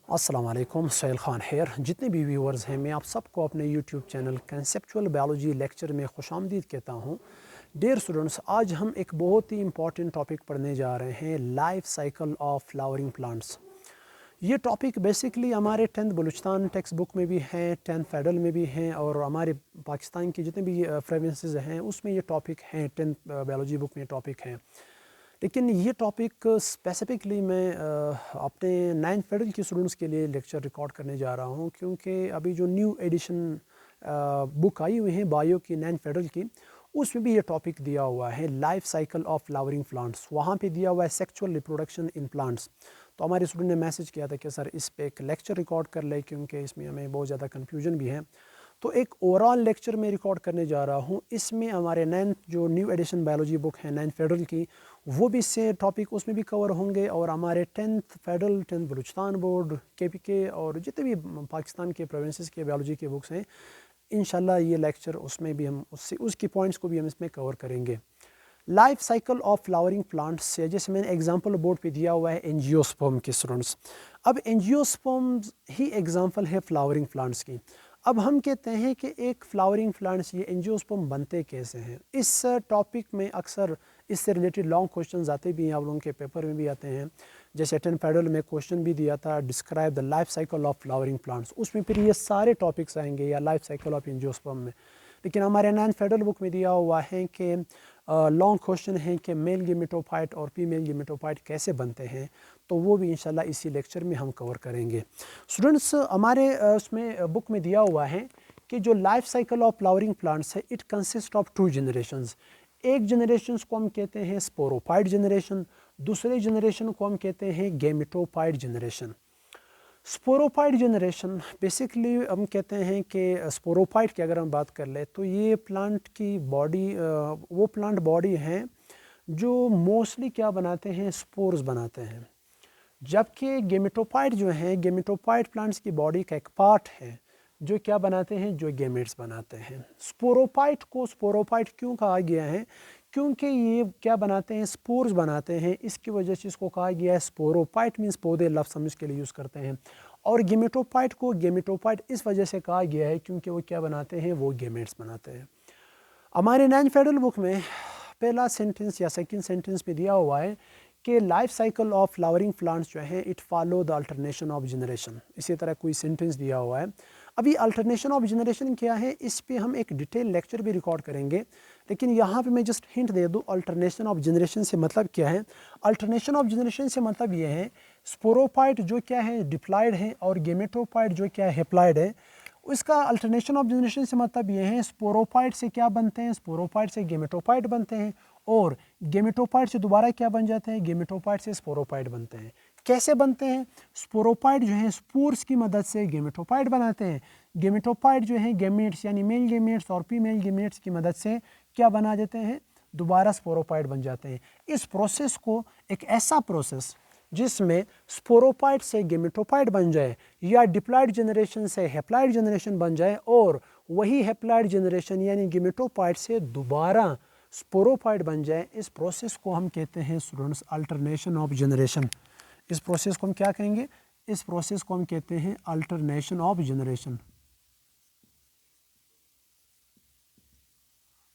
अस्सलाम वालेकुम, cell Khan hair. जितने भी व्यूअर्स हैं, मैं आप सबको अपने YouTube channel conceptual biology lecture में खुशामदीद कहता हूँ। डियर स्टूडेंट्स, आज हम एक बहुत ही इंपॉर्टेंट टॉपिक पढ़ने जा रहे हैं, life cycle of flowering plants. ये टॉपिक बेसिकली हमारे 10th बलूचिस्तान टेक्स्ट बुक में भी हैं, 10th फेडरल में भी हैं, और हमारे पाकिस्तान की जितने भी प्रोविंसेस हैं उसमें ये टॉपिक हैं, 10th बायोलॉजी बुक में टॉपिक हैं। लेकिन ये टॉपिक स्पेसिफिकली मैं अपने 9th फेडरल के स्टूडेंट्स के लिए लेक्चर रिकॉर्ड करने जा रहा हूँ, क्योंकि अभी जो न्यू एडिशन बुक आई हुई है बायो की 9th फेडरल की, उसमें भी ये टॉपिक दिया हुआ है, life cycle of flowering plants. वहाँ पे दिया हुआ है सेक्सुअल रिप्रोडक्शन इन प्लांट्स। तो हमारे स्टूडेंट ने मैसेज किया था कि सर इस पे एक लेक्चर रिकॉर्ड कर ले, क्योंकि इसमें हमें बहुत ज़्यादा कन्फ्यूजन भी है। तो एक ओवरऑल लेक्चर में रिकॉर्ड करने जा रहा हूँ। इसमें हमारे 9th जो न्यू एडिशन बायोलॉजी बुक है 9th फेडरल की, वो भी इससे टॉपिक उसमें भी कवर होंगे, और हमारे 10th federal, 10th Balochistan board, KPK और जितने भी पाकिस्तान के प्रोविंसेस के बायोलॉजी के बुक्स हैं, इंशाल्लाह ये लेक्चर उसमें भी हम उसकी पॉइंट्स को भी हम इसमें कवर करेंगे। Life cycle of flowering plants से, जैसे मैंने एग्जांपल बोर्ड पे दिया हुआ है एंजियोस्पर्म के स्टूडेंट्स। अब एंजियोस्पर्म ही एग्जांपल है फ्लावरिंग प्लांट्स की। अब हम कहते हैं कि एक फ्लावरिंग प्लांट्स, ये एंजियोस्पर्म बनते कैसे हैं। इस टॉपिक में अक्सर इससे रिलेटेड लॉन्ग क्वेश्चंस आते भी हैं, आप लोगों के पेपर में भी आते हैं। जैसे 10th फेडरल में क्वेश्चन भी दिया था, describe the life cycle of flowering plants, उसमें फिर ये सारे टॉपिक्स आएंगे, या लाइफ साइकिल ऑफ एंजियोस्पर्म में। लेकिन हमारे 9th फेडरल बुक में दिया हुआ है कि लॉन्ग क्वेश्चन है कि मेल गेमेटोफाइट और फीमेल गेमेटोफाइट कैसे बनते हैं, तो वो भी इंशाल्लाह इसी लेक्चर में हम कवर करेंगे। स्टूडेंट्स, हमारे उसमें बुक में दिया हुआ है कि जो life cycle of flowering plants है, इट कंसिस्ट ऑफ 2 जनरेशंस। एक जनरेशन को हम कहते हैं स्पोरोफाइट जनरेशन, दूसरे जनरेशन को हम कहते हैं gametophyte generation. Sporophyte generation basically हम कहते हैं कि स्पोरोफाइट की अगर हम बात कर ले, तो ये प्लांट की बॉडी, वो प्लांट बॉडी हैं जो मोस्टली क्या बनाते हैं, स्पोर्स बनाते हैं। जबकि गेमेटोफाइट जो हैं, गेमेटोफाइट प्लांट्स की बॉडी का एक पार्ट है जो क्या बनाते हैं, जो गेमेट्स बनाते हैं। स्पोरोफाइट को स्पोरोफाइट क्यों कहा गया है, क्योंकि ये क्या बनाते हैं, स्पोर्स बनाते हैं। इसकी वजह से इसको कहा गया है स्पोरोफाइट, मीन्स पौधे लफ्ज़ हम इसके लिए यूज़ करते हैं। और गेमेटोफाइट को गेमेटोफाइट इस वजह से कहा गया है क्योंकि वो क्या बनाते हैं, वो गेमेट्स बनाते हैं। हमारे 9th फेडरल बुक में पहला सेंटेंस या सेकंड सेंटेंस में दिया हुआ है कि life cycle of flowering plants जो है, it follow the alternation of generation. इसी तरह कोई सेंटेंस दिया हुआ है। अभी अल्टरनेशन ऑफ जनरेशन क्या है, इस पे हम एक डिटेल लेक्चर भी रिकॉर्ड करेंगे, लेकिन यहाँ पे मैं जस्ट हिंट दे दूँ अल्टरनेशन ऑफ जनरेशन से मतलब क्या है। अल्टरनेशन ऑफ जनरेशन से मतलब ये है, स्पोरोफाइट जो क्या है डिप्लॉयड है, और गेमेटोफाइट जो क्या है हेप्लॉयड है। उसका अल्टरनेशन ऑफ जनरेशन से मतलब ये है, स्पोरोफाइट से क्या बनते हैं, स्पोरोफाइट से गेमेटोफाइट बनते हैं, और गेमेटोफाइट से दोबारा क्या बन जाते हैं, गेमेटोफाइट से स्पोरोफाइट बनते हैं। कैसे बनते हैं, स्पोरोफाइट जो है स्पोर्स की मदद से गेमेटोफाइट बनाते हैं। गेमेटोफाइट जो है गेमेट्स यानी मेल गेमेट्स और फीमेल गेमेट्स की मदद से क्या बना देते हैं, दोबारा स्पोरोफाइट बन जाते हैं। इस प्रोसेस को, एक ऐसा प्रोसेस जिसमें स्पोरोफाइट से गेमेटोफाइट बन जाए, या डिप्लॉयड जनरेशन से हेप्लॉयड जनरेशन बन जाए, और वही हेप्लॉयड जनरेशन यानी गेमेटोफाइट से दोबारा स्पोरोफाइट बन जाए, इस प्रोसेस को हम कहते हैं स्टूडेंट्स अल्टरनेशन ऑफ जनरेशन। इस प्रोसेस को हम क्या कहेंगे, इस प्रोसेस को हम कहते हैं alternation of generation.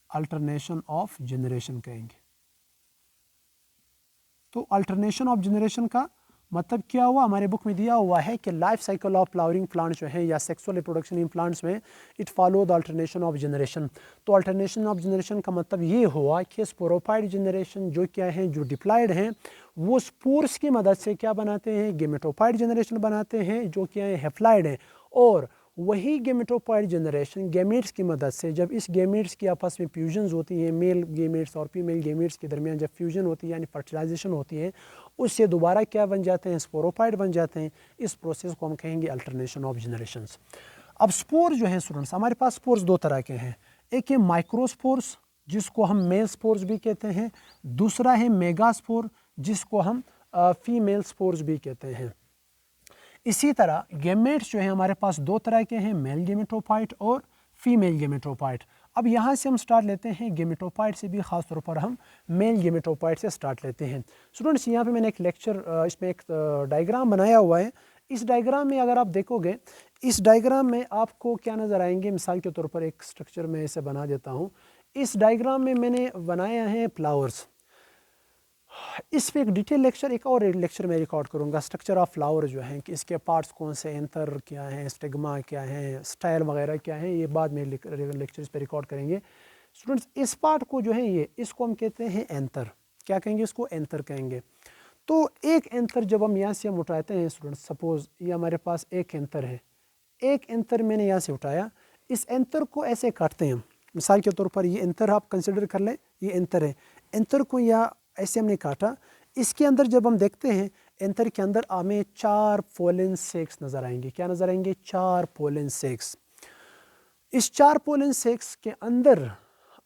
Alternation of generation कहेंगे। तो अल्टरनेशन ऑफ जनरेशन का मतलब क्या हुआ, हमारे बुक में दिया हुआ है कि life cycle of flowering plants जो है, या सेक्सुअल रिप्रोडक्शन इन प्लांट्स में, it follow the alternation of generation. तो अल्टरनेशन ऑफ जनरेशन का मतलब ये हुआ कि स्पोरोफाइट जनरेशन जो क्या है, जो डिप्लॉयड हैं, वो स्पोर्स की मदद से क्या बनाते हैं, गेमेटोफाइट जनरेशन बनाते हैं जो क्या है, हेप्लॉयड हैं। और वही गेमेटोफाइट जनरेशन गेमेट्स की मदद से, जब इस गेमेट्स की आपस में फ्यूजन्स होती हैं, मेल गेमेट्स और फीमेल गेमेट्स के दरमियान जब फ्यूजन होती है यानी फर्टिलाइजेशन होती है, उससे दोबारा क्या बन जाते हैं, स्पोरोफाइट बन जाते हैं। इस प्रोसेस को हम कहेंगे अल्टरनेशन ऑफ जनरेशंस। अब स्पोर जो है स्टूडेंट्स, हमारे पास स्पोर्स 2 तरह के हैं। एक है माइक्रोस्पोर्स जिसको हम मेल स्पोर्स भी कहते हैं, दूसरा है मेगास्पोर जिसको हम फीमेल स्पोर्स भी कहते हैं। इसी तरह गेमेट्स जो है हमारे पास 2 तरह के हैं, मेल गेमेटोफाइट और फीमेल गेमेटोफाइट। अब यहाँ से हम स्टार्ट लेते हैं गेमेटोफाइट से भी, ख़ास तौर पर हम मेल गेमेटोफाइट से स्टार्ट लेते हैं। स्टूडेंट्स, यहाँ पे मैंने एक लेक्चर, इसमें एक डायग्राम बनाया हुआ है। इस डायग्राम में अगर आप देखोगे, इस डायग्राम में आपको क्या नज़र आएंगे, मिसाल के तौर पर एक स्ट्रक्चर में इसे बना देता हूँ। इस डायग्राम में मैंने बनाया है फ्लावर्स। इस पे एक डिटेल लेक्चर, एक और लेक्चर में रिकॉर्ड करूँगा, स्ट्रक्चर ऑफ फ्लावर जो है कि इसके पार्ट्स कौन से, एंथर क्या है, स्टिग्मा क्या है, स्टाइल वगैरह क्या है, ये बाद में लेक्चर पे रिकॉर्ड करेंगे। स्टूडेंट्स इस पार्ट को जो है ये, इसको हम कहते हैं एंथर। क्या कहेंगे इसको? एंथर कहेंगे। तो एक एंथर जब हम यहाँ से हम उठाते हैं स्टूडेंट्स, सपोज ये हमारे पास एक एंथर है, एक एंथर मैंने यहाँ से उठाया, इस एंथर को ऐसे काटते हैं। मिसाल के तौर पर ये एंथर आप कंसिडर कर लें, ये एंथर है, एंथर को या ऐसे हमने काटा। इसके अंदर जब हम देखते हैं, एंथर के अंदर हमें 4 पोलन सेक्स नज़र आएंगे। क्या नज़र आएंगे? 4 पोलन सेक्स। इस 4 पोलन सेक्स के अंदर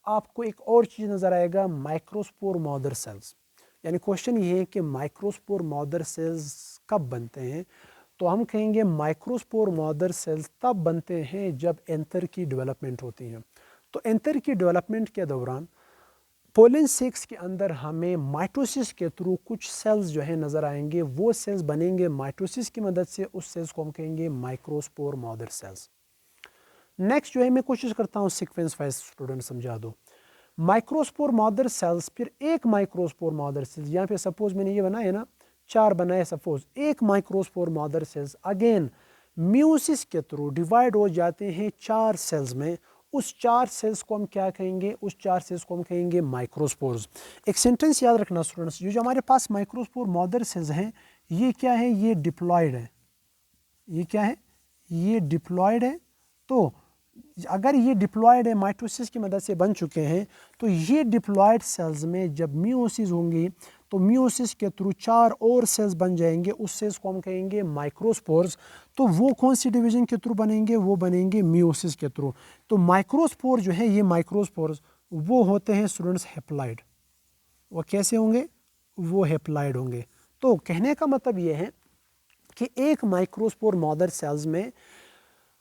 आपको एक और चीज़ नज़र आएगा, माइक्रोस्पोर मदर सेल्स। यानी क्वेश्चन ये है कि माइक्रोस्पोर मदर सेल्स कब बनते हैं? तो हम कहेंगे माइक्रोस्पोर मदर सेल्स तब बनते हैं जब एंथर की डेवलपमेंट होती है। तो एंथर की डेवलपमेंट के दौरान पोलन सेक्स के अंदर हमें माइटोसिस के थ्रू कुछ सेल्स जो है नज़र आएंगे, वो सेल्स बनेंगे माइटोसिस की मदद से, उस सेल्स को हम कहेंगे माइक्रोस्पोर मदर सेल्स। नेक्स्ट जो है मैं कोशिश करता हूँ सीक्वेंस वाइज स्टूडेंट समझा दो। माइक्रोस्पोर मदर सेल्स, फिर एक माइक्रोस्पोर मदर सेल्स, यहाँ पे सपोज मैंने ये बनाया ना, 4 बनाए, सपोज एक microspore mother cells again meiosis के थ्रू डिवाइड हो जाते हैं 4 सेल्स में। उस 4 सेल्स को हम क्या कहेंगे? उस 4 सेल्स को हम कहेंगे माइक्रोस्पोर्स। एक सेंटेंस याद रखना स्टूडेंट्स, ये जो हमारे पास माइक्रोस्पोर मदर सेल्स हैं, ये क्या है? ये डिप्लॉयड है। ये क्या है? ये डिप्लॉयड है। तो अगर ये डिप्लॉयड है, माइटोसिस की मदद से बन चुके हैं, तो ये डिप्लॉयड सेल्स में जब मियोसिस होंगी तो मियोसिस के थ्रू 4 और सेल्स बन जाएंगे, उस सेल्स को हम कहेंगे माइक्रोस्पोर्स। तो वो कौन सी डिवीजन के थ्रू बनेंगे? वो बनेंगे मियोसिस के थ्रू। तो माइक्रोस्पोर जो है, ये माइक्रोस्पोर्स वो होते हैं स्टूडेंट्स हैप्लॉइड। वो कैसे होंगे? वो हैप्लॉइड होंगे। तो कहने का मतलब ये है कि एक माइक्रोस्पोर मदर सेल्स में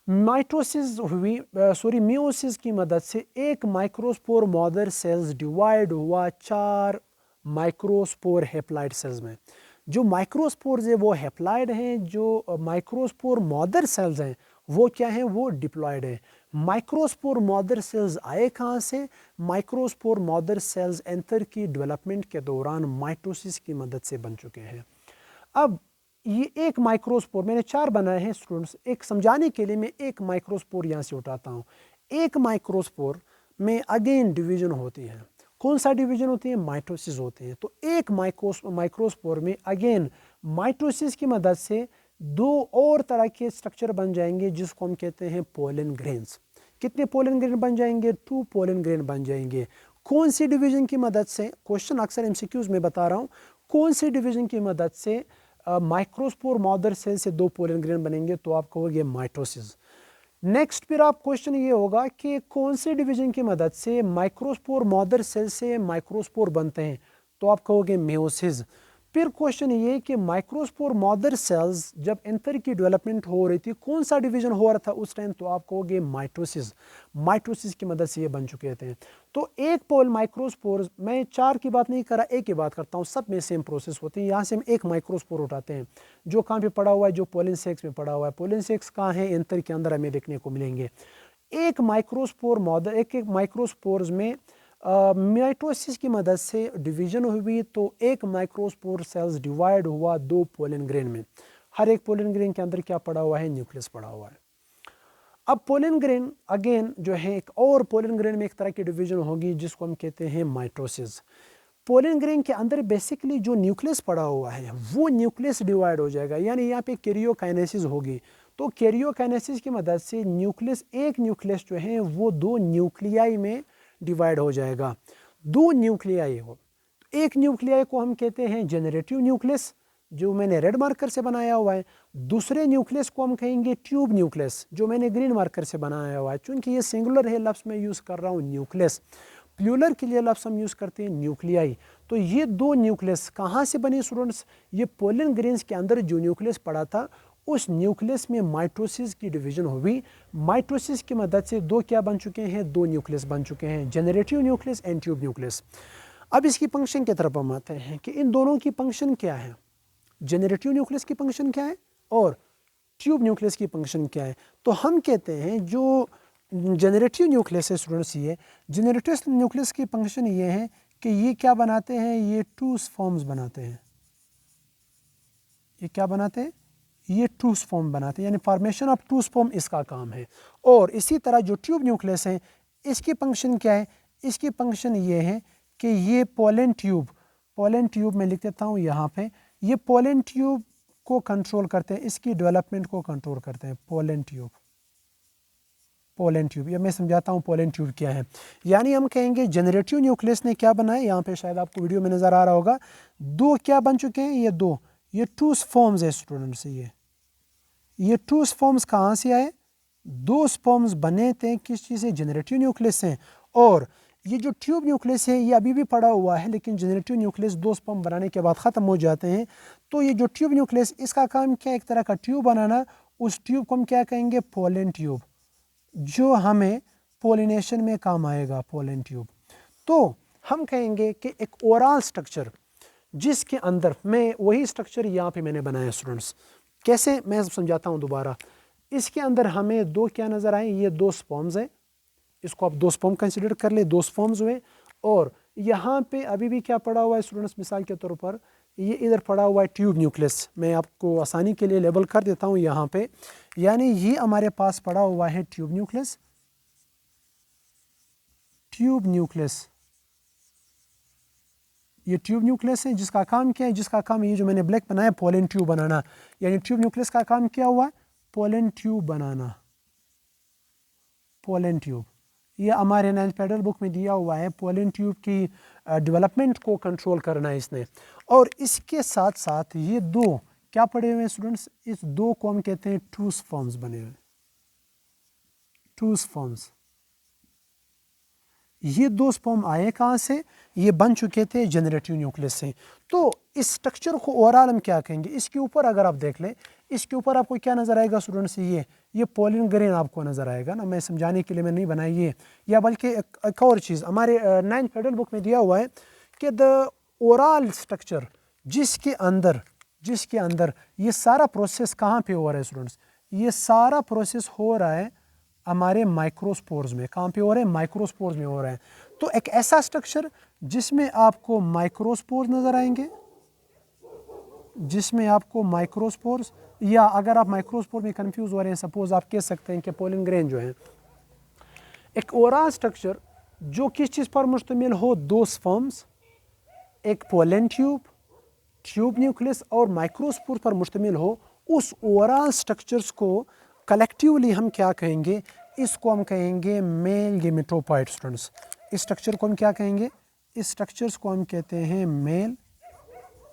माइटोसिस हुई, मियोसिस की मदद से एक माइक्रोस्पोर मदर सेल्स डिवाइड हुआ 4 माइक्रोस्पोर हैप्लॉइड सेल्स में। जो माइक्रोस्पोर्स है वो हैप्लॉइड हैं, जो माइक्रोस्पोर मदर सेल्स हैं वो क्या हैं? वो डिप्लॉयड है। माइक्रोस्पोर मदर सेल्स आए कहाँ से? माइक्रोस्पोर मदर सेल्स एंथर की डेवलपमेंट के दौरान माइटोसिस की मदद से बन चुके हैं। अब ये एक माइक्रोस्पोर, मैंने 4 बनाए हैं स्टूडेंट्स, एक समझाने के लिए मैं एक माइक्रोस्पोर यहाँ से उठाता हूँ। एक माइक्रोस्पोर में अगेन डिवीजन होती है। कौन सा डिवीजन होती है? माइटोसिस होती है। तो एक माइक्रोस्पोर में अगेन माइटोसिस की मदद से 2 और तरह के स्ट्रक्चर बन जाएंगे, जिसको हम कहते हैं पोलन ग्रेन्स। कितने पोलन ग्रेन बन जाएंगे? 2 पोलन ग्रेन बन जाएंगे। कौन सी डिवीजन की मदद से? क्वेश्चन अक्सर एमसीक्यूज में बता रहा हूँ, कौन सी डिवीजन की मदद से माइक्रोस्पोर मदर सेल से 2 पोलन ग्रेन बनेंगे? तो आप कहोगे माइटोसिस। नेक्स्ट फिर आप क्वेश्चन ये होगा कि कौन से डिवीजन की मदद से माइक्रोस्पोर मदर सेल से माइक्रोस्पोर बनते हैं? तो आप कहोगे मेयोसिस। फिर क्वेश्चन ये कि माइक्रोस्पोर मदर सेल्स जब एंथर की डेवलपमेंट हो रही थी, कौन सा डिवीजन हो रहा था उस टाइम? तो आप कहोगे माइटोसिस। माइटोसिस की मदद से ये बन चुके थे। तो एक पोल माइक्रोस्पोर, मैं 4 की बात नहीं कर रहा, एक की बात करता हूँ, सब में सेम प्रोसेस होती है। यहाँ से हम एक माइक्रोस्पोर उठाते हैं, जो कहाँ पे पड़ा हुआ है? जो पोलन सेक्स में पड़ा हुआ है। पोलन सेक्स कहाँ है? एंथर के अंदर हमें देखने को मिलेंगे। एक माइक्रोस्पोर मदर, एक माइक्रोस्पोर्स में माइटोसिस की मदद से डिवीजन हुई, तो एक माइक्रोस्पोर सेल्स डिवाइड हुआ 2 पोलन ग्रेन में। हर एक पोलन ग्रेन के अंदर क्या पड़ा हुआ है? न्यूक्लियस पड़ा हुआ है। अब पोलन ग्रेन अगेन जो है, एक और पोलन ग्रेन में एक तरह की डिवीजन होगी, जिसको हम कहते हैं माइटोसिस। पोलन ग्रेन के अंदर बेसिकली जो न्यूक्लियस पड़ा हुआ है वो न्यूक्लियस डिवाइड हो जाएगा, यानी यहाँ पे कैरियोकाइनेसिस होगी। तो कैरियोकाइनेसिस की मदद से न्यूक्लियस, एक न्यूक्लियस जो है वो 2 न्यूक्लियाई में डिवाइड हो जाएगा। 2 न्यूक्लियाई हो, एक न्यूक्लियाई को हम कहते हैं जेनरेटिव न्यूक्लियस, जो मैंने रेड मार्कर से बनाया हुआ है। दूसरे न्यूक्लियस को हम कहेंगे ट्यूब न्यूक्लियस, जो मैंने ग्रीन मार्कर से बनाया हुआ है। चूंकि ये सिंगुलर है, लफ्ज़ मैं यूज़ कर रहा हूँ न्यूक्लियस, प्लूरल के लिए लफ्ज़ हम यूज़ करते हैं न्यूक्लियाई। तो ये 2 न्यूक्लियस कहाँ से बने स्टूडेंट्स? ये पोलन ग्रेन्स के अंदर जो न्यूक्लियस पड़ा था, उस न्यूक्लियस में माइटोसिस की डिवीजन हुई। माइटोसिस की मदद से 2 क्या बन चुके हैं? 2 न्यूक्लियस बन चुके हैं, generative nucleus and tube nucleus. अब इसकी फंक्शन की तरफ हम आते हैं कि इन दोनों की फंक्शन क्या है। जेनरेटिव न्यूक्लियस की फंक्शन क्या है और ट्यूब न्यूक्लियस की फंक्शन क्या है? तो हम कहते हैं जो जनरेटिव न्यूक्लियस है स्टूडेंट्स, ये जनरेटिव न्यूक्लियस की फंक्शन ये है कि ये क्या बनाते हैं, ये टू स्पर्म्स बनाते हैं। ये क्या बनाते हैं? ये टू स्पर्म बनाते हैं, यानी फॉर्मेशन ऑफ टू स्पर्म इसका काम है। और इसी तरह जो ट्यूब न्यूक्लियस है इसकी फंक्शन क्या है? इसकी फंक्शन ये है कि ये पोलन ट्यूब मैं लिख देता हूँ यहाँ पे, ये पोलन ट्यूब को कंट्रोल करते हैं, इसकी डेवलपमेंट को कंट्रोल करते हैं। पोलन ट्यूब, ये मैं समझाता हूँ पोलन ट्यूब क्या है। यानी हम कहेंगे जनरेटिव न्यूक्लियस ने क्या बनाया, यहाँ पे शायद आपको वीडियो में नज़र आ रहा होगा, दो क्या बन चुके हैं, ये दो, ये टू स्पर्म्स है स्टूडेंट्स। ये टू स्पर्म्स कहाँ से आए? दो स्पर्म्स बने थे किस चीज़ से? जनरेटिव न्यूक्लियस से। और ये जो ट्यूब न्यूक्लियस है ये अभी भी पड़ा हुआ है, लेकिन जनरेटिव न्यूक्लियस दो स्पर्म बनाने के बाद ख़त्म हो जाते हैं। तो ये जो ट्यूब न्यूक्लियस, इसका काम क्या है? एक तरह का ट्यूब बनाना। उस ट्यूब को हम क्या कहेंगे? पोलन ट्यूब, जो हमें पोलिनेशन में काम आएगा, पोलन ट्यूब। तो हम कहेंगे कि एक ओवरऑल स्ट्रक्चर जिसके अंदर, मैं वही स्ट्रक्चर यहाँ पे मैंने बनाया स्टूडेंट्स, कैसे मैं समझाता हूँ दोबारा। इसके अंदर हमें दो क्या नज़र आए? ये दो स्पर्म्स हैं, इसको आप दो स्पर्म कंसिडर कर ले, दो स्पर्म्स हुए। और यहाँ पे अभी भी क्या पड़ा हुआ है स्टूडेंट्स, मिसाल के तौर पर ये इधर पड़ा हुआ है ट्यूब न्यूक्लियस, मैं आपको आसानी के लिए लेबल कर देता हूँ यहाँ पे। यानी ये हमारे पास पड़ा हुआ है ट्यूब न्यूक्लियस, ये ट्यूब न्यूक्लियस है जिसका काम क्या है? जिसका काम ये जो मैंने ब्लैक बनाया पोलन ट्यूब बनाना। यानी ट्यूब न्यूक्लियस का काम क्या हुआ? पोलन ट्यूब बनाना, पोलन ट्यूब। ये हमारे 9th पेडल बुक में दिया हुआ है, पोलन ट्यूब की डेवलपमेंट को कंट्रोल करना है इसने। और इसके साथ साथ ये दो क्या पड़े हुए हैं स्टूडेंट्स? इस दो को हम कहते हैं टू स्पर्म्स बने हुए, टू स्पर्म्स। ये दो स्पर्म आए कहाँ से? ये बन चुके थे जनरेटिव न्यूक्लियस से। तो इस स्ट्रक्चर को ओवरऑल हम क्या कहेंगे? इसके ऊपर अगर आप देख लें, इसके ऊपर आपको क्या नज़र आएगा स्टूडेंट्स? ये पोलन ग्रेन आपको नज़र आएगा ना, मैं समझाने के लिए मैं नहीं बनाई ये। या बल्कि एक और चीज़ हमारे 9th पेडल बुक में दिया हुआ है कि द ओवरऑल स्ट्रक्चर जिसके अंदर ये सारा प्रोसेस कहाँ पे हो रहा है स्टूडेंट्स? ये सारा प्रोसेस हो रहा है हमारे माइक्रोस्पोर्स में। कहाँ पे हो रहा है? माइक्रोस्पोर्स में हो रहा है। तो एक ऐसा स्ट्रक्चर जिसमें आपको माइक्रोस्पोर्स नज़र आएंगे, जिसमें आपको माइक्रोस्पोर्स, या अगर आप माइक्रोस्पोर में कंफ्यूज हो रहे हैं, सपोज आप कह सकते हैं कि पोलन ग्रेन जो है, एक ओवरऑल स्ट्रक्चर जो किस चीज़ पर मुश्तमिल हो? दो स्पर्म्स, एक पोलन ट्यूब न्यूक्लियस और माइक्रोस्पोर पर मुश्तमिल हो। उस ओवरऑल स्ट्रक्चर्स को कलेक्टिवली हम क्या कहेंगे? इसको हम कहेंगे मेल गेमेटोफाइट स्टूडेंट्स। इस स्ट्रक्चर को हम क्या कहेंगे? इस स्ट्रक्चर्स को हम कहते हैं मेल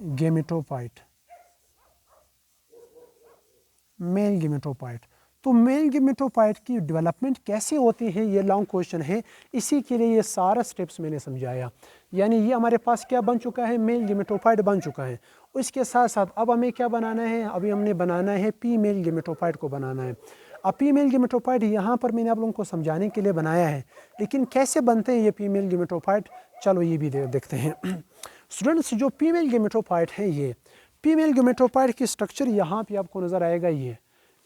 गेमेटोफाइट, मेल गेमेटोफाइट। तो मेल गेमेटोफाइट की डेवलपमेंट कैसे होती है, ये लॉन्ग क्वेश्चन है, इसी के लिए ये सारा स्टेप्स मैंने समझाया। यानी ये हमारे पास क्या बन चुका है? मेल गेमेटोफाइट बन चुका है। उसके साथ साथ अब हमें क्या बनाना है? अभी हमने बनाना है फीमेल गेमेटोफाइट को बनाना है। अब फीमेल गेमेटोफाइट यहाँ पर मैंने आप लोगों को समझाने के लिए बनाया है, लेकिन कैसे बनते हैं ये फीमेल गेमेटोफाइट, चलो ये भी देखते हैं स्टूडेंट्स। जो फीमेल गेमेटोफाइट है, ये फीमेल गेमेटोफाइट की स्ट्रक्चर यहाँ पे आपको नज़र आएगा। ये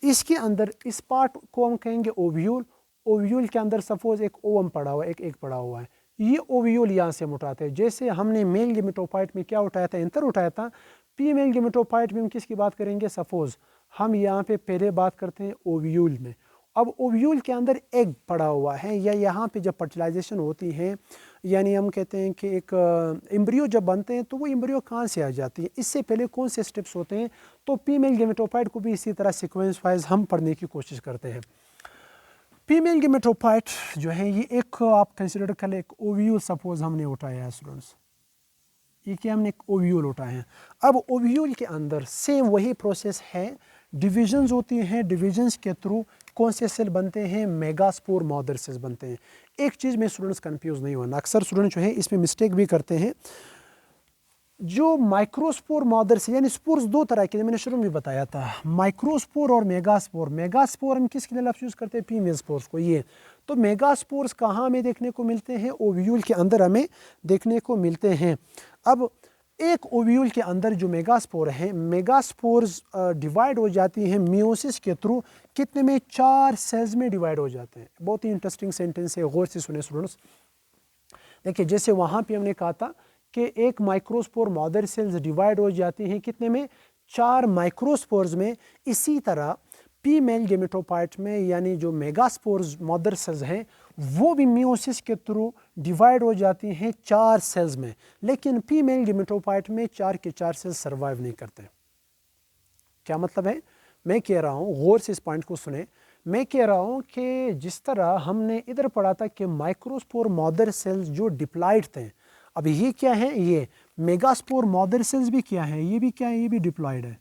इसके अंदर इस पार्ट को हम कहेंगे ओव्यूल। ओव्यूल के अंदर सपोज एक ओवम पड़ा हुआ है, एक एग पड़ा हुआ है। ये ओव्यूल यहाँ से हम उठाते हैं। जैसे हमने मेल गेमेटोफाइट में क्या उठाया था? एंथर उठाया था। फीमेल गेमेटोफाइट में हम किसकी बात करेंगे? सपोज हम यहाँ पे पहले बात करते हैं ओव्यूल में। अब ओव्यूल के अंदर एग पड़ा हुआ है, या यहाँ पे जब फर्टिलाइजेशन होती है, यानी हम कहते हैं कि एक एम्ब्रियो जब बनते हैं, तो वो एम्ब्रियो कहाँ से आ जाती है? इससे पहले कौन से स्टेप्स होते हैं? तो फीमेल गेमेटोफाइट को भी इसी तरह सीक्वेंस वाइज हम पढ़ने की कोशिश करते हैं। फीमेल गेमेटोफाइट जो है, ये एक आप कंसिडर कर ले, एक ओव्यूल सपोज हमने उठाया है स्टूडेंट्स। ये कि हमने एक ओव्यूल उठाए हैं। अब ओव्यूल के अंदर सेम वही प्रोसेस है, डिविजन्स होती हैं, डिविजन्स के थ्रू कौन से सेल बनते हैं? मेगास्पोर मदर सेल्स बनते हैं। एक चीज़ में स्टूडेंट्स कंफ्यूज नहीं होना, अक्सर स्टूडेंट जो है इसमें मिस्टेक भी करते हैं। जो माइक्रोस्पोर मदर सेल, यानी स्पोर्स दो तरह के, मैंने शुरू में बताया था, माइक्रोस्पोर और मेगास्पोर। मेगास्पोर हम किसके लिए लफ्ज़ यूज़ करते हैं? फीमेल स्पोर्स को। ये तो मेगास्पोर्स कहाँ हमें देखने को मिलते हैं? ओव्यूल के अंदर हमें देखने को मिलते हैं। अब एक ओव्यूल के अंदर जो मेगास्पोर हैं, मेगास्पोर्स डिवाइड हो जाती हैं मियोसिस के थ्रू, कितने में? 4 सेल्स में डिवाइड हो जाते हैं। बहुत ही इंटरेस्टिंग सेंटेंस है, गौर से सुने स्टूडेंट्स। देखिए जैसे वहाँ पे हमने कहा था कि एक माइक्रोस्पोर मदर सेल्स डिवाइड हो जाती हैं कितने में? 4 माइक्रोस्पोर्स में। इसी तरह फीमेल गेमेटोफाइट में यानी जो मेगास्पोर्स मदर सेल्स हैं वो भी मियोसिस के थ्रू डिवाइड हो जाती हैं 4 सेल्स में, लेकिन फीमेल गेमेटोफाइट में 4 के 4 सेल्स सर्वाइव नहीं करते। क्या मतलब है? मैं कह रहा हूँ, गौर से इस पॉइंट को सुने, मैं कह रहा हूँ कि जिस तरह हमने इधर पढ़ा था कि माइक्रोस्पोर मदर सेल्स जो डिप्लॉयड थे, अब ये क्या है? ये मेगास्पोर मदर सेल्स भी क्या है? ये भी क्या है? ये भी डिप्लॉयड है।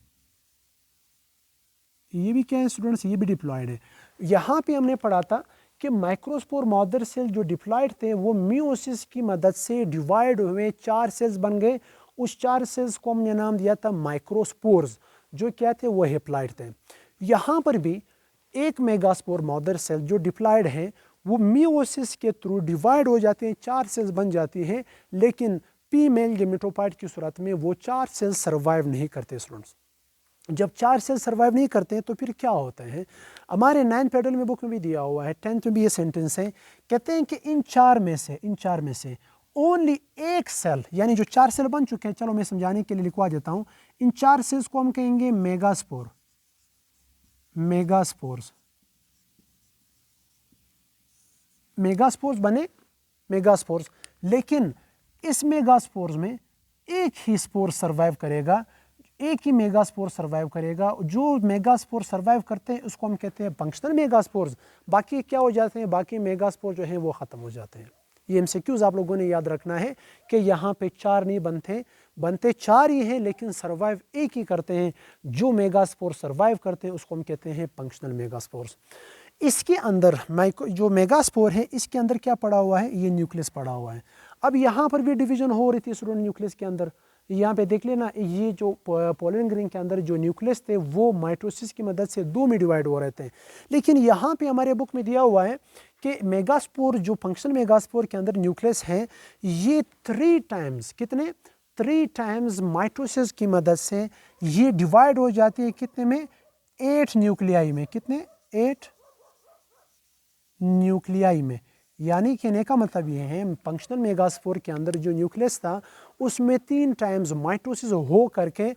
ये भी क्या है स्टूडेंट्स? ये भी डिप्लॉयड है। यहाँ पे हमने पढ़ा था कि माइक्रोस्पोर मदर सेल जो डिप्लॉयड थे वो मियोसिस की मदद से डिवाइड हुए, 4 सेल्स बन गए। उस 4 सेल्स को हमने नाम दिया था माइक्रोस्पोर्स, जो क्या थे? वो हेप्लॉयड थे। यहाँ पर भी एक मेगास्पोर मदर सेल जो डिप्लॉयड है वो मियोसिस के थ्रू डिवाइड हो जाते हैं, 4 सेल्स बन जाती हैं, लेकिन फीमेल गेमेटोफाइट की सूरत में वो 4 सेल्स सर्वाइव नहीं करते स्टूडेंट्स। जब 4 सेल सर्वाइव नहीं करते हैं तो फिर क्या होता है? हमारे 9th पेडल में बुक में भी दिया हुआ है, 10th में भी ये सेंटेंस है, कहते हैं कि इन चार में से ओनली एक सेल, यानी जो 4 सेल बन चुके हैं, चलो मैं समझाने के लिए लिखवा देता हूं, इन 4 सेल्स को हम कहेंगे मेगास्पोर, मेगास्पोर्स। मेगास्पोर्स बने, मेगास्पोर्स, लेकिन इस मेगास्पोर्स में एक ही स्पोर सर्वाइव करेगा, एक ही मेगास्पोर सर्वाइव करेगा। जो मेगास्पोर सर्वाइव करते हैं उसको हम कहते हैं फंक्शनल मेगास्पोर्स। बाकी क्या हो जाते हैं? बाकी मेगास्पोर जो हैं वो ख़त्म हो जाते हैं। ये एमसीक्यूज़ आप लोगों ने याद रखना है कि यहाँ पे 4 नहीं बनते 4 ही हैं, लेकिन सर्वाइव एक ही करते हैं। जो मेगास्पोर सर्वाइव करते हैं उसको हम कहते हैं फंक्शनल मेगास्पोर्स। इसके अंदर जो मेगास्पोर है इसके अंदर क्या पड़ा हुआ है? ये न्यूक्लियस पड़ा हुआ है। अब यहाँ पर भी डिवीजन हो रही थी स्टूडेंट न्यूक्लियस के अंदर। यहाँ पे देख लेना, ये जो पोलैरिन रिंग के अंदर जो न्यूक्लियस थे वो माइटोसिस की मदद से 2 में डिवाइड हो रहे थे, लेकिन यहाँ पे हमारे बुक में दिया हुआ है कि मेगास्पोर जो फंक्शनल मेगास्पोर के अंदर न्यूक्लियस हैं ये 3 टाइम्स, कितने? 3 टाइम्स माइटोसिस की मदद से ये डिवाइड हो जाती है कितने में? 8 न्यूक्लियाई में। कितने? 8 न्यूक्लियाई में। यानी कहने का मतलब ये है फंक्शनल मेगास्पोर के अंदर जो न्यूक्लियस था उसमें 3 टाइम्स माइटोसिस हो करके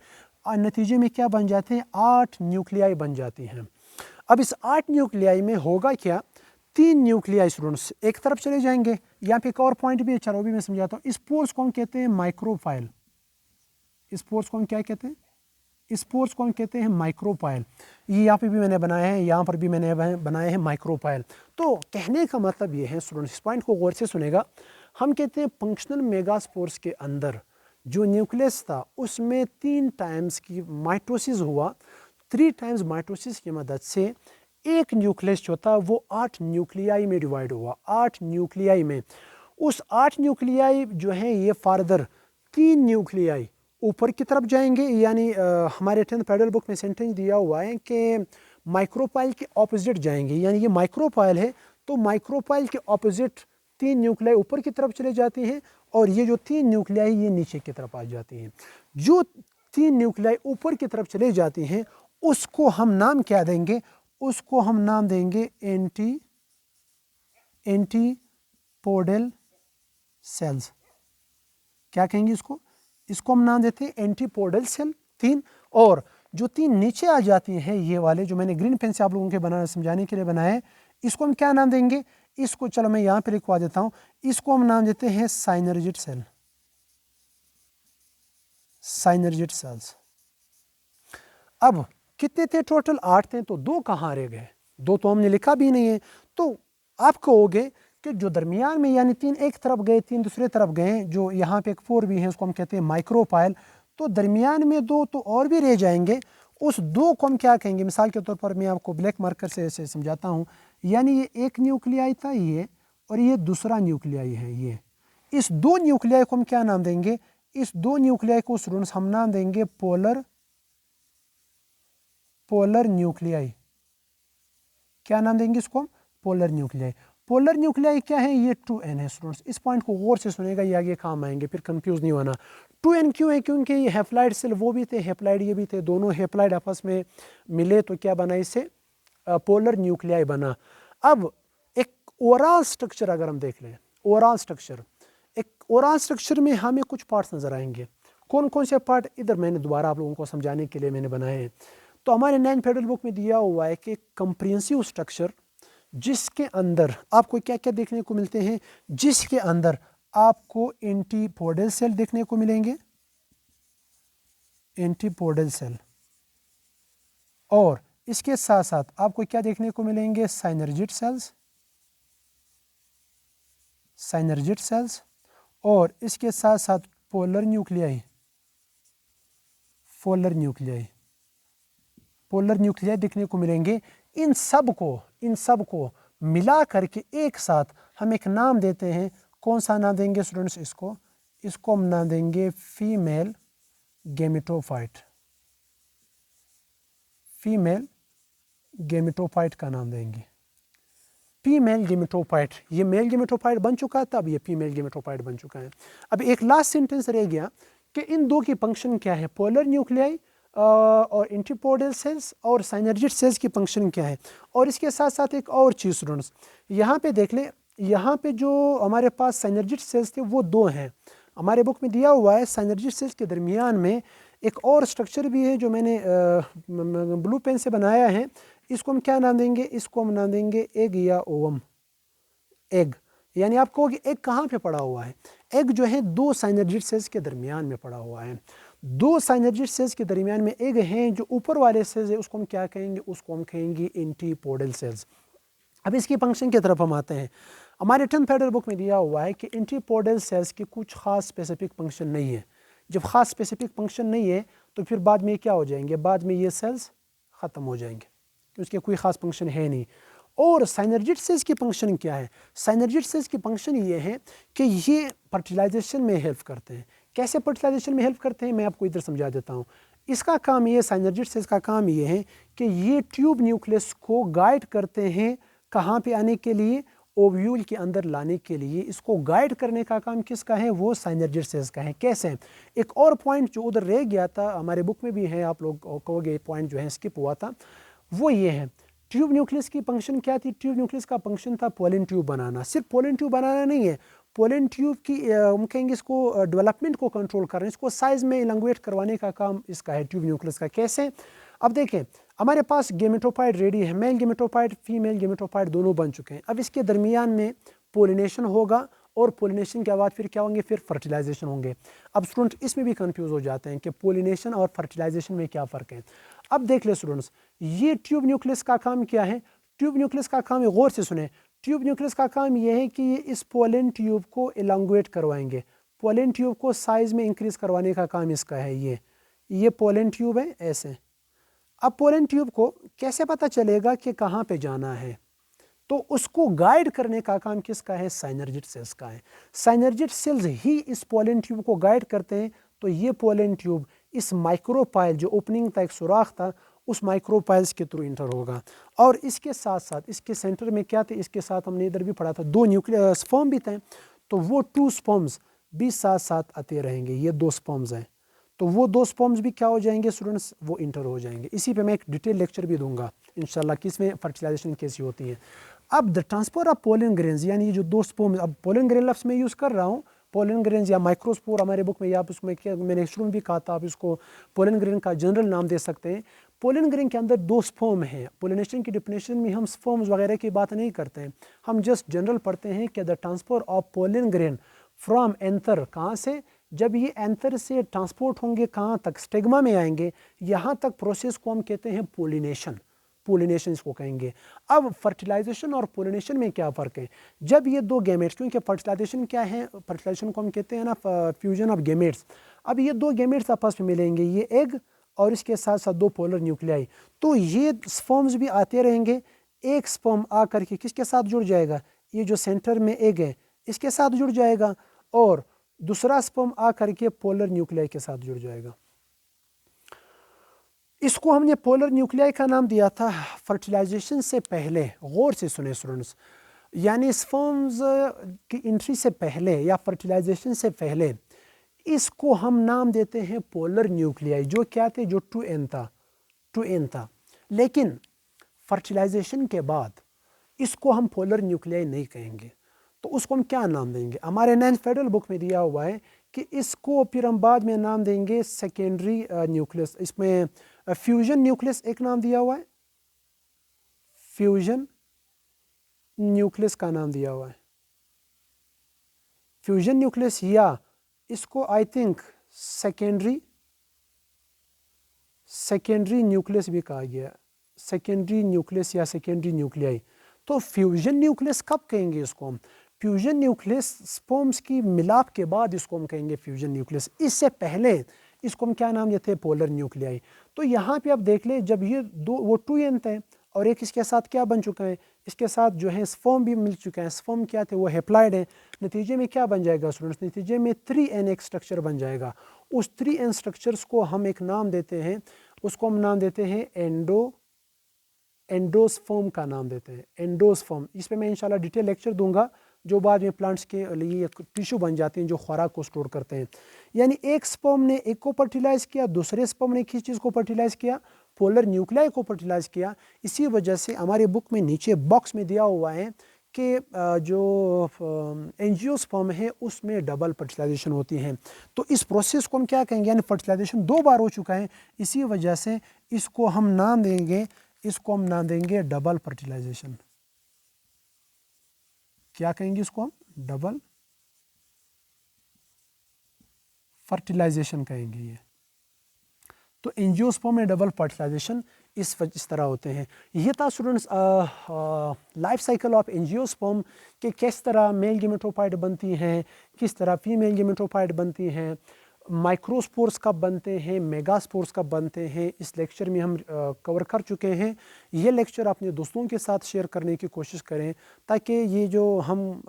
नतीजे में क्या बन जाते हैं? 8 न्यूक्लियाई बन जाती हैं। अब इस 8 न्यूक्लियाई में होगा क्या? 3 न्यूक्लियाई स्टूडेंट्स एक तरफ चले जाएंगे। यहाँ पे एक और पॉइंट भी है, चलो भी मैं समझाता हूँ। इस पोर्स को हम कहते हैं माइक्रोफाइल। इस पोर्स को हम क्या कहते हैं? स्पोर्स को हम कहते हैं माइक्रोपाइल। ये यहाँ पे भी मैंने बनाया है, यहाँ पर भी मैंने बनाए हैं माइक्रोपाइल। तो कहने का मतलब ये है स्टूडेंट्स, इस पॉइंट को गौर से सुनेगा, हम कहते हैं फंक्शनल मेगास्पोर्स के अंदर जो न्यूक्लियस था उसमें 3 टाइम्स की माइटोसिस हुआ। 3 टाइम्स माइटोसिस की मदद से एक न्यूक्लियस जो था वो 8 न्यूक्लियाई में डिवाइड हुआ। 8 न्यूक्लियाई में, उस 8 न्यूक्लियाई जो हैं ये फार्दर 3 न्यूक्लियाई ऊपर की तरफ जाएंगे। यानी हमारे 10th पेडल बुक में सेंटेंस दिया हुआ है कि माइक्रोपाइल के ऑपोजिट जाएंगे, यानी ये माइक्रोपाइल है तो माइक्रोपाइल के ऑपोजिट 3 न्यूक्लियाई ऊपर की तरफ चले जाती हैं और ये जो 3 न्यूक्लियाई ये नीचे की तरफ आ जाती हैं। जो 3 न्यूक्लियाई ऊपर की तरफ चले जाती हैं उसको हम नाम क्या देंगे? उसको हम नाम देंगे एंटीपोडल सेल्स। क्या कहेंगे इसको? इसको हम नाम देते हैं एंटीपोडल सेल 3। और जो 3 नीचे आ जाती हैं ये वाले जो मैंने ग्रीन पेन से आप लोगों के बनाना समझाने के लिए बनाए, इसको हम क्या नाम देंगे? इसको चलो मैं यहाँ पे लिखवा देता हूँ, इसको हम नाम देते हैं साइनर्जिड सेल, साइनर्जिड सेल्स। अब कितने थे टोटल? 8 थे, तो 2 कहाँ रह गए? 2 तो हमने लिखा भी नहीं है। तो आप कहोगे कि जो दरमियान में यानी 3 एक तरफ गए 3 दूसरे तरफ गए, जो यहाँ पे एक 4 भी है उसको हम कहते हैं माइक्रोपाइल, तो दरमियान में 2 तो और भी रह जाएंगे। उस 2 को हम क्या कहेंगे? मिसाल के तौर पर मैं आपको ब्लैक मार्कर से ऐसे समझाता हूँ। यानी ये एक न्यूक्लियाई था ये, और ये दूसरा न्यूक्लियाई है ये। इस 2 न्यूक्लियाई को हम क्या नाम देंगे? इस 2 न्यूक्लियाई को स्टूडेंट्स हम नाम देंगे पोलर न्यूक्लियाई। क्या नाम देंगे इसको हम? Polar nuclei. पोलर न्यूक्लियाई क्या है, ये 2n है स्टूडेंट्स। इस पॉइंट को गौर से सुनेगा, ये आगे काम आएंगे, फिर कंफ्यूज नहीं होना। 2n क्यों है, क्योंकि ये हेप्लाइड सेल वो भी थे, हेप्लाइड ये भी थे, दोनों हेप्लाइड आपस में मिले तो क्या बना, इससे पोलर न्यूक्लियाई बना। अब एक ओवरऑल स्ट्रक्चर अगर हम देख लें, ओवरऑल स्ट्रक्चर, एक ओवरऑल स्ट्रक्चर में हमें कुछ पार्ट्स नजर आएंगे। कौन कौन से पार्ट, इधर मैंने दोबारा आप लोगों को समझाने के लिए मैंने बनाए हैं। तो हमारे 9 फेडरल बुक में दिया हुआ है कि कंप्रिहेंसिव स्ट्रक्चर जिसके अंदर आपको क्या क्या देखने को मिलते हैं, जिसके अंदर आपको एंटीपोडल सेल देखने को मिलेंगे, एंटीपोडल सेल, और इसके साथ साथ आपको क्या देखने को मिलेंगे, साइनर्जिड सेल्स, साइनर्जिड सेल्स, और इसके साथ साथ polar nuclei, polar nuclei, polar nuclei देखने को मिलेंगे। इन सब को मिला करके एक साथ हम एक नाम देते हैं। कौन सा नाम देंगे स्टूडेंट्स, इसको हम नाम देंगे फीमेल गेमेटोफाइट, फीमेल गेमेटोफाइट का नाम देंगे, फीमेल गेमेटोफाइट। ये मेल गेमेटोफाइट बन चुका था, अब ये फीमेल गेमेटोफाइट बन चुका है। अब एक लास्ट सेंटेंस रह गया कि इन दो की फंक्शन क्या है, पोलर न्यूक्लियाई और एंटीपोडल सेल्स और साइनर्जिड सेल्स की फंक्शन क्या है। और इसके साथ साथ एक और चीज़ स्टूडेंट्स, यहाँ पे देख ले, यहाँ पे जो हमारे पास साइनर्जिड सेल्स थे वो दो हैं, हमारे बुक में दिया हुआ है। साइनर्जिड सेल्स के दरमियान में एक और स्ट्रक्चर भी है जो मैंने ब्लू पेन से बनाया है। इसको हम क्या नाम देंगे, इसको हम नाम देंगे एग या ओवम, एग। यानी आप कहोगे एग कहाँ पे पड़ा हुआ है, एग जो है दो साइनर्जिड सेल्स के दरमियान में पड़ा हुआ है। दो साइनर्जिड सेल्स के दरमियान में एग हैं, जो ऊपर वाले सेल्स है उसको हम क्या कहेंगे, उसको हम कहेंगे एंटीपोडल सेल्स। अब इसकी फंक्शन की तरफ हम आते हैं। हमारे 10th फेडरल बुक में दिया हुआ है कि एंटीपोडल सेल्स की कुछ खास स्पेसिफिक फंक्शन नहीं है। जब खास स्पेसिफिक फंक्शन नहीं है तो फिर बाद में क्या हो जाएंगे, बाद में ये सेल्स ख़त्म हो जाएंगे, क्योंकि उसके कोई खास फंक्शन है नहीं। और साइनर्जिड सेल्स की फंक्शन क्या है, साइनर्जिड सेल्स की फंक्शन ये है कि ये फर्टिलाइजेशन में हेल्प करते हैं। कैसे फर्टिलाइजेशन में हेल्प करते हैं, मैं आपको इधर समझा देता हूँ। इसका काम ये, साइनर्जिड सेल्स का काम ये है कि ये ट्यूब न्यूक्लियस को गाइड करते हैं कहाँ पे आने के लिए, ओव्यूल के अंदर लाने के लिए। इसको गाइड करने का काम किसका है, वो साइनर्जिड सेल्स का है। कैसे, एक और पॉइंट जो उधर रह गया था, हमारे बुक में भी है, आप लोग कहोगे पॉइंट जो है स्किप हुआ था, वो ये है। ट्यूब न्यूक्लियस की फंक्शन क्या थी, ट्यूब न्यूक्लियस का फंक्शन था पोलन ट्यूब बनाना। सिर्फ पोलन ट्यूब बनाना नहीं है, पोलन ट्यूब की हम कहेंगे इसको डेवलपमेंट को कंट्रोल करना, इसको साइज में इलंगुएट करवाने का काम इसका है, ट्यूब न्यूक्लियस का। कैसे, अब देखें हमारे पास गेमेटोफाइट रेडी है, मेल गेमेटोफाइट फीमेल गेमेटोफाइट दोनों बन चुके हैं। अब इसके दरमियान में पोलिनेशन होगा, और पोलिनेशन के बाद फिर क्या होंगे, फिर फर्टिलाइजेशन होंगे। अब स्टूडेंट इसमें भी कंफ्यूज हो जाते हैं कि पोलिनेशन और फर्टिलाइजेशन में क्या फ़र्क है। अब देख ले स्टूडेंट्स, ये ट्यूब न्यूक्लियस का काम क्या है, ट्यूब न्यूक्लियस का काम है, गौर से सुने, ट्यूब न्यूक्लियस का काम ये है कि ये इस पोलन ट्यूब को इलांगुएट करवाएंगे, पोलन ट्यूब को साइज में इंक्रीज करवाने का काम इसका है। ये पोलन ट्यूब है ऐसे। अब पोलन ट्यूब को कैसे पता चलेगा कि कहाँ पे जाना है, तो उसको गाइड करने का काम किसका है, साइनर्जिड सेल्स का है। साइनर्जिड सेल्स ही इस पोलन ट्यूब को गाइड करते हैं। तो ये पोलन ट्यूब इस माइक्रोपाइल, जो ओपनिंग था, एक सुराख था, उस माइक्रोपाइल्स के थ्रू इंटर होगा। और इसके साथ साथ इसके सेंटर में क्या थे, इसके साथ हमने इधर भी पढ़ा था, दो न्यूक्लियस स्पर्म भी थे, तो वो 2 स्पर्म्स भी साथ साथ आते रहेंगे। ये 2 स्पर्म्स हैं, तो वो 2 स्पर्म्स भी क्या हो जाएंगे स्टूडेंट्स, वो इंटर हो जाएंगे। इसी पे मैं एक डिटेल लेक्चर भी दूंगा इंशाल्लाह कि इसमें फर्टिलाइजेशन कैसी होती है। अब the transfer of pollen grains, यानी ये जो 2 स्पर्म्स, अब पोलन ग्रेन लफ्ज़ में यूज़ कर रहा हूँ, पोलन ग्रेन्स या माइक्रोस्पोर हमारे बुक में, या आप उसमें क्या, मैंने शुरू में भी कहा था, आप इसको पोलन ग्रेन का जनरल नाम दे सकते हैं। पोलन ग्रेन के अंदर 2 स्पर्म हैं। पोलिनेशन की डिफिनेशन में हम स्पर्म्स वगैरह की बात नहीं करते हैं, हम जस्ट जनरल पढ़ते हैं कि the transfer of pollen grain from anther, कहाँ से, जब ये एंथर से ट्रांसपोर्ट होंगे कहाँ तक, स्टेगमा में आएंगे, यहाँ तक प्रोसेस को हम कहते हैं पोलिनेशन, पोलिनेशन इसको कहेंगे। अब फर्टिलाइजेशन और पोलिनेशन में क्या फ़र्क है, जब ये 2 गैमेट्स, क्योंकि फर्टिलाइजेशन क्या है, फर्टिलाइजेशन को हम कहते हैं ना फ्यूजन ऑफ गैमेट्स। अब ये 2 गैमेट्स आपस में मिलेंगे, ये एग और इसके साथ साथ 2 पोलर न्यूक्लियाई, तो ये स्पर्म्स भी आते रहेंगे। एक स्पर्म आकर के किसके साथ जुड़ जाएगा, ये जो सेंटर में एग है इसके साथ जुड़ जाएगा, और दूसरा स्पर्म आकर के पोलर न्यूक्लियाई के साथ जुड़ जाएगा। इसको हमने पोलर न्यूक्लियाई का नाम दिया था फर्टिलाइजेशन से पहले। गौर से सुने स्टूडेंट्स, यानी स्पर्म्स की एंट्री से पहले या फर्टिलाइजेशन से पहले इसको हम नाम देते हैं पोलर न्यूक्लियाई, जो क्या थे, जो 2n था। लेकिन फर्टिलाइजेशन के बाद इसको हम पोलर न्यूक्लियाई नहीं कहेंगे, तो उसको हम क्या नाम देंगे? हमारे 9th फेडरल बुक में दिया हुआ है कि इसको फिर हम बाद में नाम देंगे सेकेंडरी न्यूक्लियस। इसमें फ्यूजन न्यूक्लियस एक नाम दिया हुआ है, फ्यूजन न्यूक्लियस का नाम दिया हुआ है, फ्यूजन न्यूक्लियस, या इसको आई थिंक सेकेंडरी न्यूक्लियस भी कहा गया, सेकेंडरी न्यूक्लियस या सेकेंडरी न्यूक्लियाई। तो फ्यूजन न्यूक्लियस कब कहेंगे इसको हम? फ्यूजन न्यूक्लियस स्पर्म्स की मिलाप के बाद इसको हम कहेंगे फ्यूजन न्यूक्लियस। इससे पहले इसको हम क्या नाम देते हैं? Polar nuclei. तो यहाँ पे आप देख ले, जब ये दो, वो 2n थे और एक इसके साथ क्या बन चुका है, इसके साथ जो है स्पर्म भी मिल चुका है। स्पर्म क्या थे? वो हेप्लाइड है। नतीजे में क्या बन जाएगा स्टूडेंट्स? नतीजे में 3n एक स्ट्रक्चर बन जाएगा। उस 3n स्ट्रक्चर्स को हम एक नाम देते हैं, उसको हम नाम देते हैं एंडोस्पर्म का नाम देते हैं, एंडोस्पर्म। इस पे मैं इंशाल्लाह डिटेल लेक्चर दूंगा, जो बाद में प्लांट्स के लिए टिश्यू बन जाते हैं जो खुराक को स्टोर करते हैं। यानी एक स्पर्म ने एक को फर्टिलाइज किया, दूसरे स्पर्म ने किस चीज़ को फर्टिलाइज किया? पोलर न्यूक्लियाई को फर्टिलाइज किया। इसी वजह से हमारे बुक में नीचे बॉक्स में दिया हुआ है कि जो एंजियोस्पर्म है उसमें डबल फर्टिलाइजेशन होती है। तो इस प्रोसेस को हम क्या कहेंगे? यानी फर्टिलाइजेशन 2 बार हो चुका है, इसी वजह से इसको हम नाम देंगे डबल फर्टिलाइजेशन। क्या कहेंगे इसको हम? डबल फर्टिलाइजेशन कहेंगे ये। तो एंजियोस्पर्म में डबल फर्टिलाइजेशन इस तरह होते हैं। ये था students life cycle of angiosperm कि किस तरह मेल गेमेटोफाइट बनती हैं, किस तरह फीमेल गेमेटोफाइट बनती हैं, माइक्रोस्पोर्स कब बनते हैं, मेगास्पोर्स कब बनते हैं। इस लेक्चर में हम कवर कर चुके हैं। ये लेक्चर अपने दोस्तों के साथ शेयर करने की कोशिश करें, ताकि ये जो हम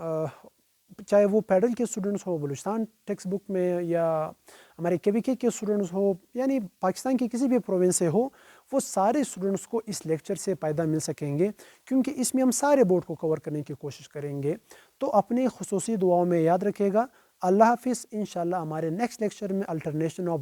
चाहे वो फेडरल के स्टूडेंट्स हो, बलूचिस्तान टेक्स्ट बुक में, या हमारे KVK के स्टूडेंट्स हो, यानी पाकिस्तान के किसी भी प्रोविंस से हो, वो सारे स्टूडेंट्स को इस लेक्चर से फ़ायदा मिल सकेंगे, क्योंकि इसमें हम सारे बोर्ड को कवर करने की कोशिश करेंगे। तो अपने खुसूसी दुआओं में याद रखिएगा। अल्लाह हाफिज़। इंशाल्लाह हमारे नेक्स्ट लेक्चर में अल्टरनेशन ऑफ